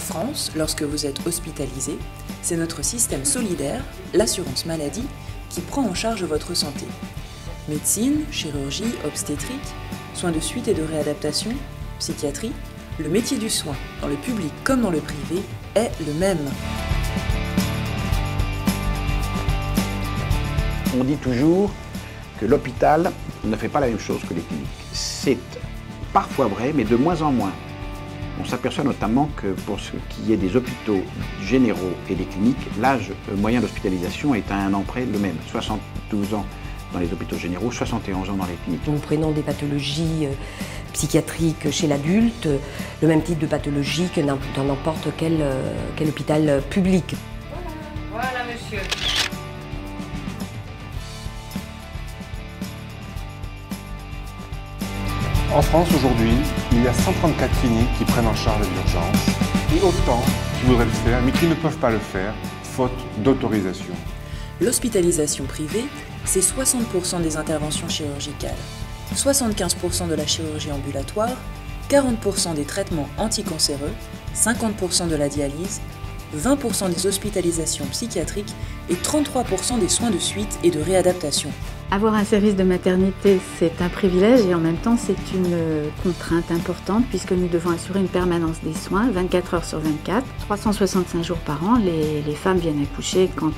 France, lorsque vous êtes hospitalisé, c'est notre système solidaire, l'assurance maladie, qui prend en charge votre santé. Médecine, chirurgie, obstétrique, soins de suite et de réadaptation, psychiatrie, le métier du soin, dans le public comme dans le privé, est le même. On dit toujours que l'hôpital ne fait pas la même chose que les cliniques. C'est parfois vrai, mais de moins en moins. On s'aperçoit notamment que pour ce qui est des hôpitaux généraux et des cliniques, l'âge moyen d'hospitalisation est à un an près le même, 72 ans dans les hôpitaux généraux, 71 ans dans les cliniques. Nous prenons des pathologies psychiatriques chez l'adulte, le même type de pathologie que dans n'importe quel hôpital public. Voilà, monsieur. En France aujourd'hui, il y a 134 cliniques qui prennent en charge l'urgence et autant qui voudraient le faire mais qui ne peuvent pas le faire faute d'autorisation. L'hospitalisation privée, c'est 60% des interventions chirurgicales, 75% de la chirurgie ambulatoire, 40% des traitements anticancéreux, 50% de la dialyse, 20% des hospitalisations psychiatriques et 33% des soins de suite et de réadaptation. Avoir un service de maternité, c'est un privilège et en même temps, c'est une contrainte importante puisque nous devons assurer une permanence des soins 24 heures sur 24, 365 jours par an. Les femmes viennent accoucher quand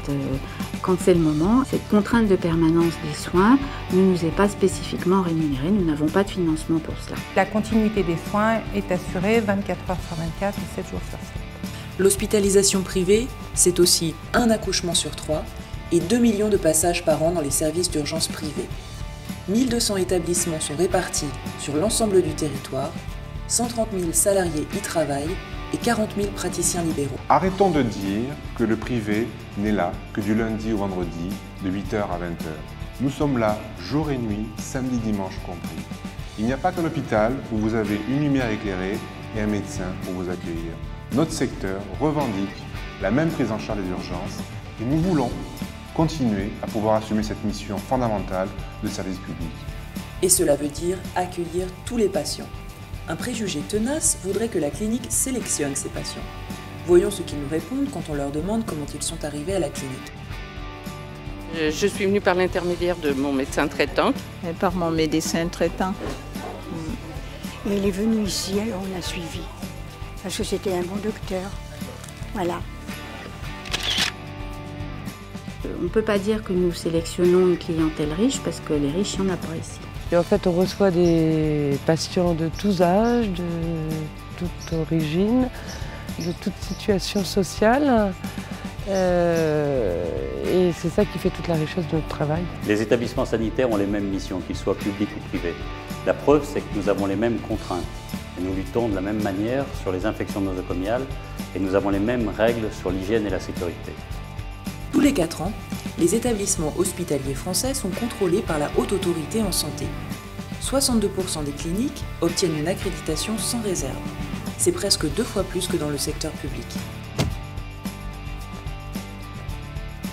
c'est le moment. Cette contrainte de permanence des soins ne nous est pas spécifiquement rémunérée. Nous n'avons pas de financement pour cela. La continuité des soins est assurée 24 heures sur 24 et 7 jours sur 7. L'hospitalisation privée, c'est aussi un accouchement sur 3 et 2 millions de passages par an dans les services d'urgence privés. 1200 établissements sont répartis sur l'ensemble du territoire, 130 000 salariés y travaillent et 40 000 praticiens libéraux. Arrêtons de dire que le privé n'est là que du lundi au vendredi, de 8h à 20h. Nous sommes là jour et nuit, samedi, dimanche compris. Il n'y a pas qu'un hôpital où vous avez une lumière éclairée et un médecin pour vous accueillir. Notre secteur revendique la même prise en charge des urgences et nous voulons continuer à pouvoir assumer cette mission fondamentale de service public. Et cela veut dire accueillir tous les patients. Un préjugé tenace voudrait que la clinique sélectionne ses patients. Voyons ce qu'ils nous répondent quand on leur demande comment ils sont arrivés à la clinique. Je suis venue par l'intermédiaire de mon médecin traitant. Et par mon médecin traitant. Et il est venu ici, alors on l'a suivi. Parce que c'était un bon docteur. Voilà. On ne peut pas dire que nous sélectionnons une clientèle riche parce que les riches, il n'y en a pas ici. Et en fait, on reçoit des patients de tous âges, de toute origine, de toute situation sociale. Et c'est ça qui fait toute la richesse de notre travail. Les établissements sanitaires ont les mêmes missions, qu'ils soient publics ou privés. La preuve, c'est que nous avons les mêmes contraintes. Et nous luttons de la même manière sur les infections nosocomiales et nous avons les mêmes règles sur l'hygiène et la sécurité. Tous les 4 ans, les établissements hospitaliers français sont contrôlés par la Haute Autorité en Santé. 62% des cliniques obtiennent une accréditation sans réserve. C'est presque 2 fois plus que dans le secteur public.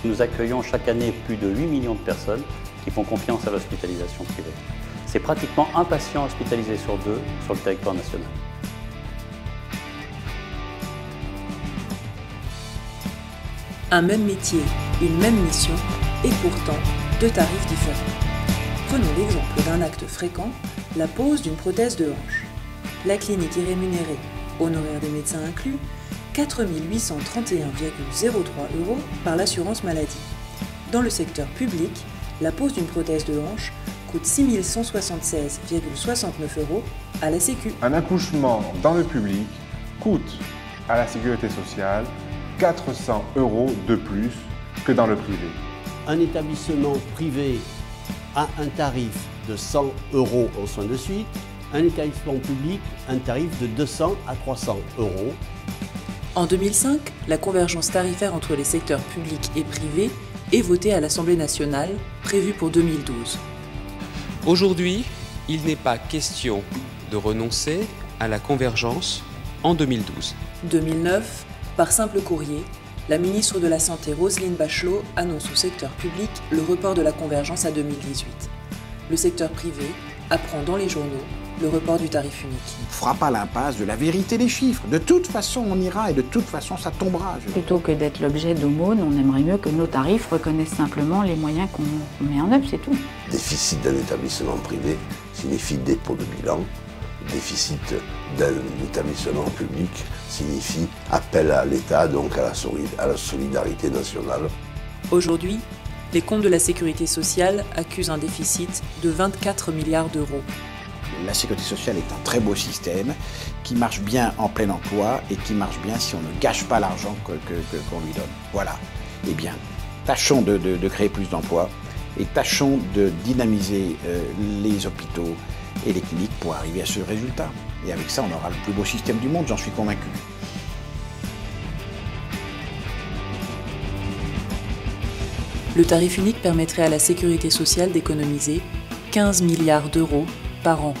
Nous accueillons chaque année plus de 8 millions de personnes qui font confiance à l'hospitalisation privée. C'est pratiquement un patient hospitalisé sur 2 sur le territoire national. Un même métier, une même mission, et pourtant 2 tarifs différents. Prenons l'exemple d'un acte fréquent, la pose d'une prothèse de hanche. La clinique est rémunérée, honoraires des médecins inclus, 4 831,03 € par l'assurance maladie. Dans le secteur public, la pose d'une prothèse de hanche coûte 6 176,69 € à la Sécu. Un accouchement dans le public coûte à la sécurité sociale 400 € de plus que dans le privé. Un établissement privé a un tarif de 100 € en soins de suite, un établissement public un tarif de 200 à 300 €. En 2005, la convergence tarifaire entre les secteurs publics et privés est votée à l'Assemblée nationale, prévue pour 2012. Aujourd'hui, il n'est pas question de renoncer à la convergence en 2012. 2009, par simple courrier, la ministre de la Santé Roselyne Bachelot annonce au secteur public le report de la convergence à 2018. Le secteur privé apprend dans les journaux le report du tarif unique. On ne fera pas l'impasse de la vérité des chiffres. De toute façon, on ira et de toute façon, ça tombera. Plutôt que d'être l'objet d'aumônes, on aimerait mieux que nos tarifs reconnaissent simplement les moyens qu'on met en œuvre, c'est tout. Déficit d'un établissement privé signifie dépôt de bilan. Déficit d'un établissement public signifie appel à l'État, donc à la solidarité nationale. Aujourd'hui, les comptes de la sécurité sociale accusent un déficit de 24 milliards d'euros. La sécurité sociale est un très beau système qui marche bien en plein emploi et qui marche bien si on ne gâche pas l'argent qu'on lui donne. Voilà. Eh bien, tâchons de créer plus d'emplois et tâchons de dynamiser les hôpitaux et les cliniques pour arriver à ce résultat. Et avec ça, on aura le plus beau système du monde, j'en suis convaincu. Le tarif unique permettrait à la sécurité sociale d'économiser 15 milliards d'euros par an.